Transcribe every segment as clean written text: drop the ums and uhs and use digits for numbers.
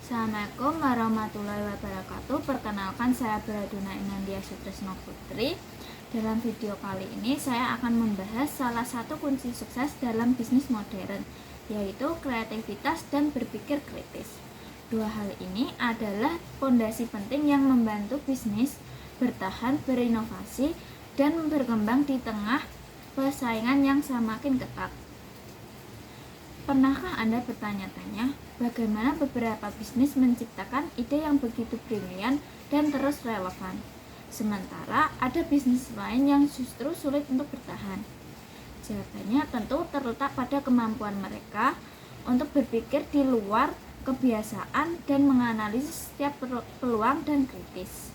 Assalamualaikum warahmatullahi wabarakatuh. Perkenalkan, saya Baladuna Inandia Sutrisno Putri. Dalam video kali ini saya akan membahas salah satu kunci sukses dalam bisnis modern, yaitu kreativitas dan berpikir kritis. Dua hal ini adalah fondasi penting yang membantu bisnis bertahan, berinovasi, dan berkembang di tengah persaingan yang semakin ketat. Pernahkah Anda bertanya-tanya bagaimana beberapa bisnis menciptakan ide yang begitu brilian dan terus relevan, sementara ada bisnis lain yang justru sulit untuk bertahan? Jawabannya tentu terletak pada kemampuan mereka untuk berpikir di luar kebiasaan dan menganalisis setiap peluang dan kritis.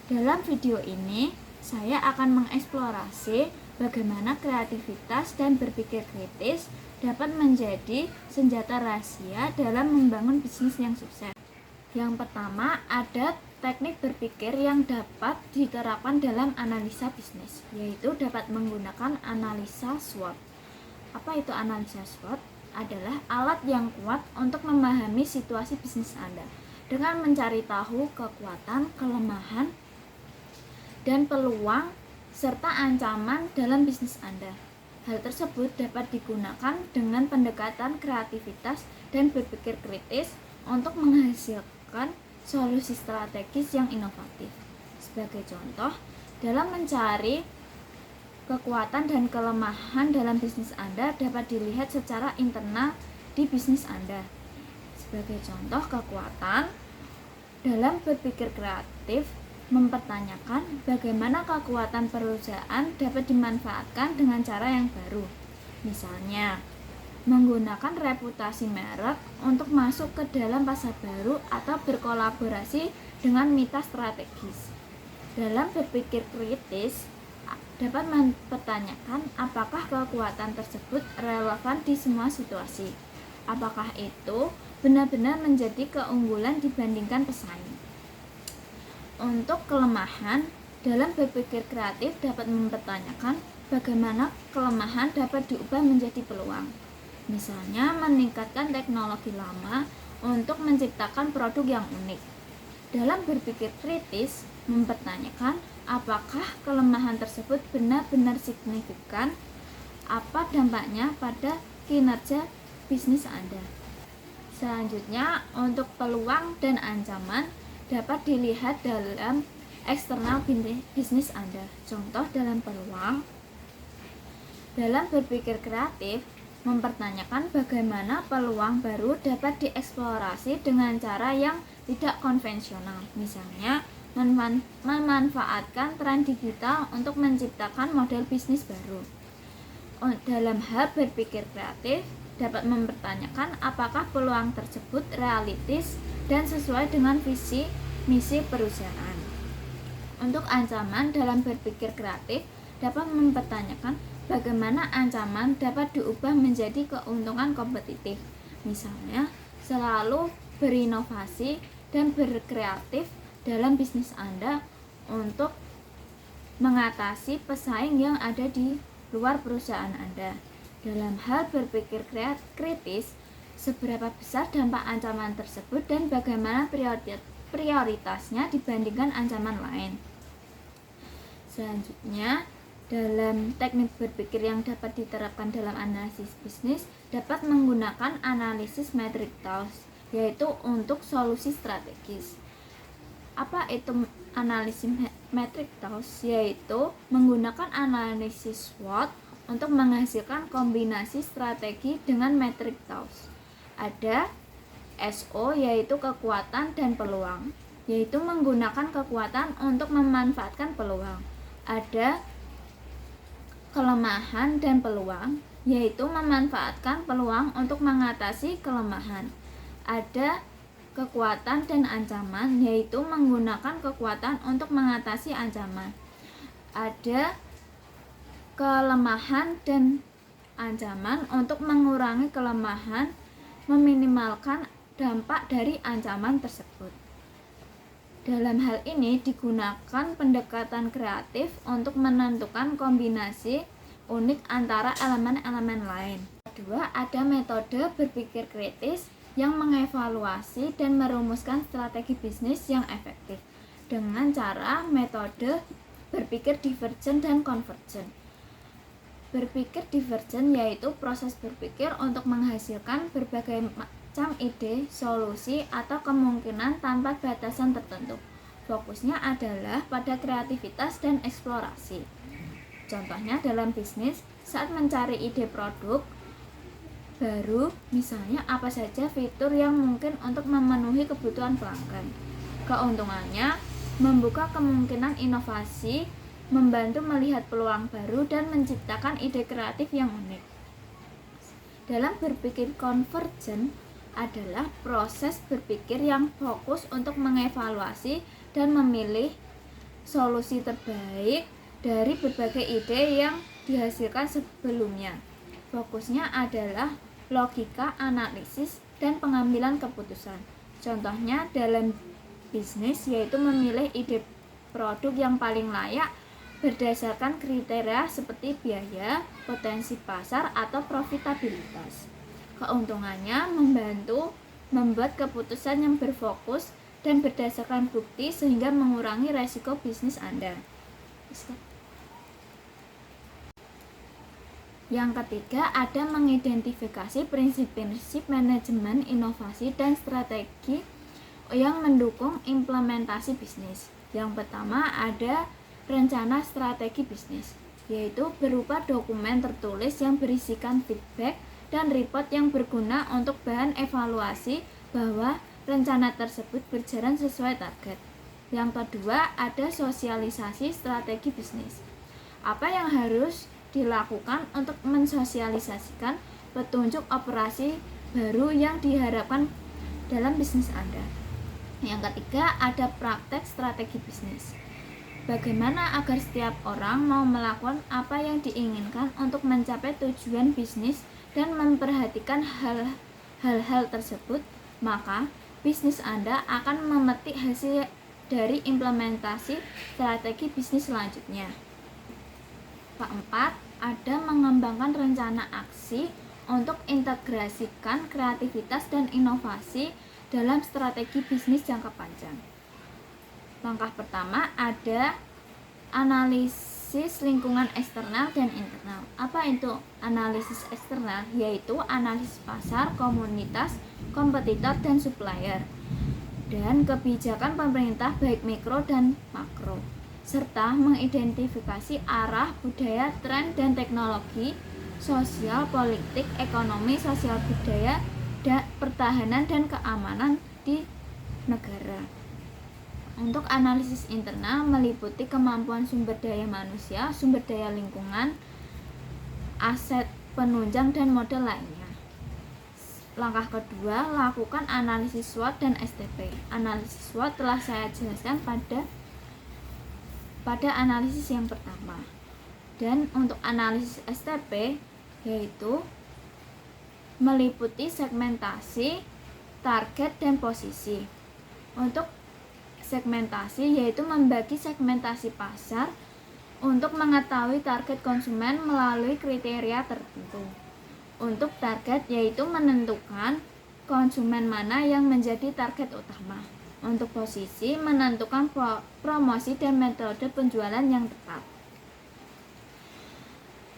Dalam video ini, saya akan mengeksplorasi bagaimana kreativitas dan berpikir kritis dapat menjadi senjata rahasia dalam membangun bisnis yang sukses. Yang pertama, ada teknik berpikir yang dapat diterapkan dalam analisa bisnis, yaitu dapat menggunakan analisa SWOT. Apa itu analisa SWOT? Adalah alat yang kuat untuk memahami situasi bisnis Anda dengan mencari tahu kekuatan, kelemahan, dan peluang serta ancaman dalam bisnis Anda. Hal tersebut dapat digunakan dengan pendekatan kreativitas dan berpikir kritis untuk menghasilkan solusi strategis yang inovatif. Sebagai contoh, dalam mencari kekuatan dan kelemahan dalam bisnis Anda dapat dilihat secara internal di bisnis Anda. Sebagai contoh kekuatan, dalam berpikir kreatif, mempertanyakan bagaimana kekuatan perusahaan dapat dimanfaatkan dengan cara yang baru. Misalnya, menggunakan reputasi merek untuk masuk ke dalam pasar baru atau berkolaborasi dengan mitra strategis. Dalam berpikir kritis, dapat mempertanyakan apakah kekuatan tersebut relevan di semua situasi. Apakah itu benar-benar menjadi keunggulan dibandingkan pesaing. Untuk kelemahan, dalam berpikir kreatif dapat mempertanyakan bagaimana kelemahan dapat diubah menjadi peluang. Misalnya, meningkatkan teknologi lama untuk menciptakan produk yang unik. Dalam berpikir kritis, mempertanyakan apakah kelemahan tersebut benar-benar signifikan, apa dampaknya pada kinerja bisnis Anda. Selanjutnya, untuk peluang dan ancaman dapat dilihat dalam eksternal bisnis Anda. Contoh dalam peluang, dalam berpikir kreatif, mempertanyakan bagaimana peluang baru dapat dieksplorasi dengan cara yang tidak konvensional. Misalnya, memanfaatkan tren digital untuk menciptakan model bisnis baru. Dalam hal berpikir kreatif, dapat mempertanyakan apakah peluang tersebut realistis dan sesuai dengan visi misi perusahaan. Untuk ancaman, dalam berpikir kreatif dapat mempertanyakan bagaimana ancaman dapat diubah menjadi keuntungan kompetitif. Misalnya, selalu berinovasi dan berkreatif dalam bisnis Anda untuk mengatasi pesaing yang ada di luar perusahaan Anda. Dalam hal berpikir kritis, seberapa besar dampak ancaman tersebut dan bagaimana prioritasnya dibandingkan ancaman lain. Selanjutnya, dalam teknik berpikir yang dapat diterapkan dalam analisis bisnis dapat menggunakan analisis metric tools, yaitu untuk solusi strategis. Apa itu analisis metric tools? Yaitu menggunakan analisis SWOT untuk menghasilkan kombinasi strategi dengan metric tools. Ada SO, yaitu kekuatan dan peluang, yaitu menggunakan kekuatan untuk memanfaatkan peluang. Ada kelemahan dan peluang, yaitu memanfaatkan peluang untuk mengatasi kelemahan. Ada kekuatan dan ancaman, yaitu menggunakan kekuatan untuk mengatasi ancaman. Ada kelemahan dan ancaman untuk mengurangi kelemahan, meminimalkan dampak dari ancaman tersebut. Dalam hal ini digunakan pendekatan kreatif untuk menentukan kombinasi unik antara elemen-elemen lain. Kedua, ada metode berpikir kritis yang mengevaluasi dan merumuskan strategi bisnis yang efektif dengan cara metode berpikir divergen dan konvergen. Berpikir divergen yaitu proses berpikir untuk menghasilkan berbagai macam ide, solusi, atau kemungkinan tanpa batasan tertentu. Fokusnya adalah pada kreativitas dan eksplorasi. Contohnya dalam bisnis, saat mencari ide produk baru, misalnya apa saja fitur yang mungkin untuk memenuhi kebutuhan pelanggan. Keuntungannya, membuka kemungkinan inovasi, membantu melihat peluang baru, dan menciptakan ide kreatif yang unik. Dalam berpikir konvergen adalah proses berpikir yang fokus untuk mengevaluasi dan memilih solusi terbaik dari berbagai ide yang dihasilkan sebelumnya. Fokusnya adalah logika, analisis, dan pengambilan keputusan. Contohnya dalam bisnis yaitu memilih ide produk yang paling layak berdasarkan kriteria seperti biaya, potensi pasar, atau profitabilitas. Keuntungannya membantu membuat keputusan yang berfokus dan berdasarkan bukti sehingga mengurangi resiko bisnis Anda. Yang ketiga, ada mengidentifikasi prinsip-prinsip manajemen, inovasi, dan strategi yang mendukung implementasi bisnis. Yang pertama ada rencana strategi bisnis, yaitu berupa dokumen tertulis yang berisikan feedback dan report yang berguna untuk bahan evaluasi bahwa rencana tersebut berjalan sesuai target. Yang kedua, ada sosialisasi strategi bisnis. Apa yang harus dilakukan untuk mensosialisasikan petunjuk operasi baru yang diharapkan dalam bisnis Anda. Yang ketiga, ada praktek strategi bisnis. Bagaimana agar setiap orang mau melakukan apa yang diinginkan untuk mencapai tujuan bisnis dan memperhatikan hal-hal tersebut, maka bisnis Anda akan memetik hasil dari implementasi strategi bisnis selanjutnya. Keempat, ada mengembangkan rencana aksi untuk integrasikan kreativitas dan inovasi dalam strategi bisnis jangka panjang. Langkah pertama ada analisis lingkungan eksternal dan internal. Apa itu analisis eksternal? Yaitu analisis pasar, komunitas, kompetitor, dan supplier, dan kebijakan pemerintah baik mikro dan makro, serta mengidentifikasi arah, budaya, tren, dan teknologi, sosial, politik, ekonomi, sosial budaya, dan pertahanan dan keamanan di negara. Untuk analisis internal meliputi kemampuan sumber daya manusia, sumber daya lingkungan, aset penunjang, dan modal lainnya. Langkah kedua, lakukan analisis SWOT dan STP. Analisis SWOT telah saya jelaskan pada analisis yang pertama. Dan untuk analisis STP yaitu meliputi segmentasi, target, dan posisi. Untuk segmentasi yaitu membagi segmentasi pasar untuk mengetahui target konsumen melalui kriteria tertentu. Untuk target yaitu menentukan konsumen mana yang menjadi target utama. Untuk posisi menentukan promosi dan metode penjualan yang tepat.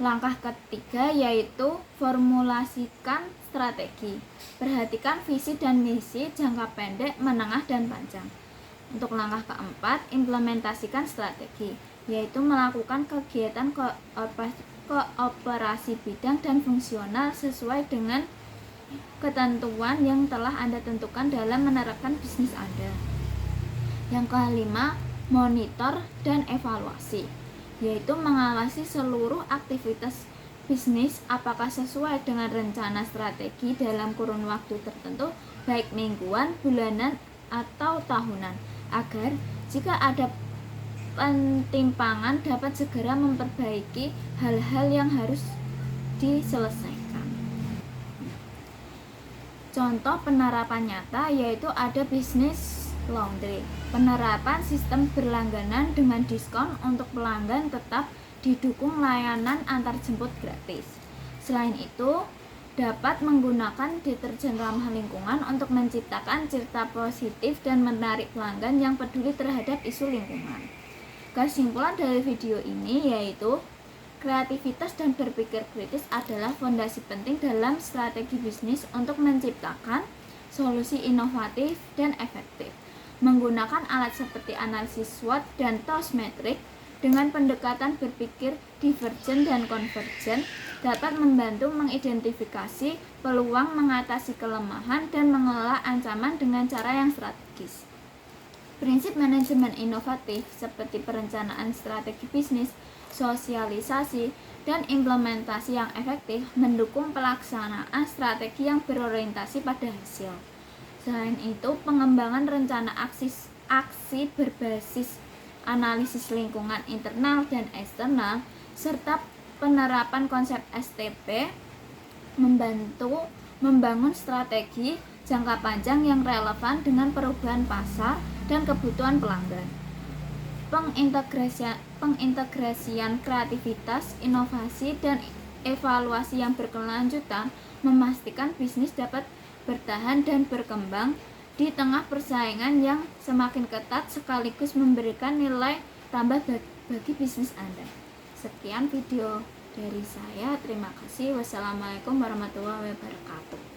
Langkah ketiga yaitu formulasikan strategi. Perhatikan visi dan misi jangka pendek, menengah, dan panjang. Untuk langkah keempat, implementasikan strategi, yaitu melakukan kegiatan kooperasi bidang dan fungsional sesuai dengan ketentuan yang telah Anda tentukan dalam menerapkan bisnis Anda. Yang kelima, monitor dan evaluasi, yaitu mengawasi seluruh aktivitas bisnis apakah sesuai dengan rencana strategi dalam kurun waktu tertentu, baik mingguan, bulanan, atau tahunan, agar jika ada pentimpangan dapat segera memperbaiki hal-hal yang harus diselesaikan. Contoh penerapan nyata yaitu ada bisnis laundry. Penerapan sistem berlangganan dengan diskon untuk pelanggan tetap didukung layanan antar jemput gratis. Selain itu, dapat menggunakan deterjen ramah lingkungan untuk menciptakan cerita positif dan menarik pelanggan yang peduli terhadap isu lingkungan. Kesimpulan dari video ini yaitu kreativitas dan berpikir kritis adalah fondasi penting dalam strategi bisnis untuk menciptakan solusi inovatif dan efektif. Menggunakan alat seperti analisis SWOT dan TOS metrik dengan pendekatan berpikir divergen dan konvergen dapat membantu mengidentifikasi peluang, mengatasi kelemahan, dan mengelola ancaman dengan cara yang strategis. Prinsip manajemen inovatif seperti perencanaan strategi bisnis, sosialisasi, dan implementasi yang efektif mendukung pelaksanaan strategi yang berorientasi pada hasil. Selain itu, pengembangan rencana aksi berbasis analisis lingkungan internal dan eksternal, serta penerapan konsep STP membantu membangun strategi jangka panjang yang relevan dengan perubahan pasar dan kebutuhan pelanggan. Pengintegrasian kreativitas, inovasi, dan evaluasi yang berkelanjutan memastikan bisnis dapat bertahan dan berkembang di tengah persaingan yang semakin ketat sekaligus memberikan nilai tambah bagi bisnis Anda. Sekian video dari saya. Terima kasih. Wassalamualaikum warahmatullahi wabarakatuh.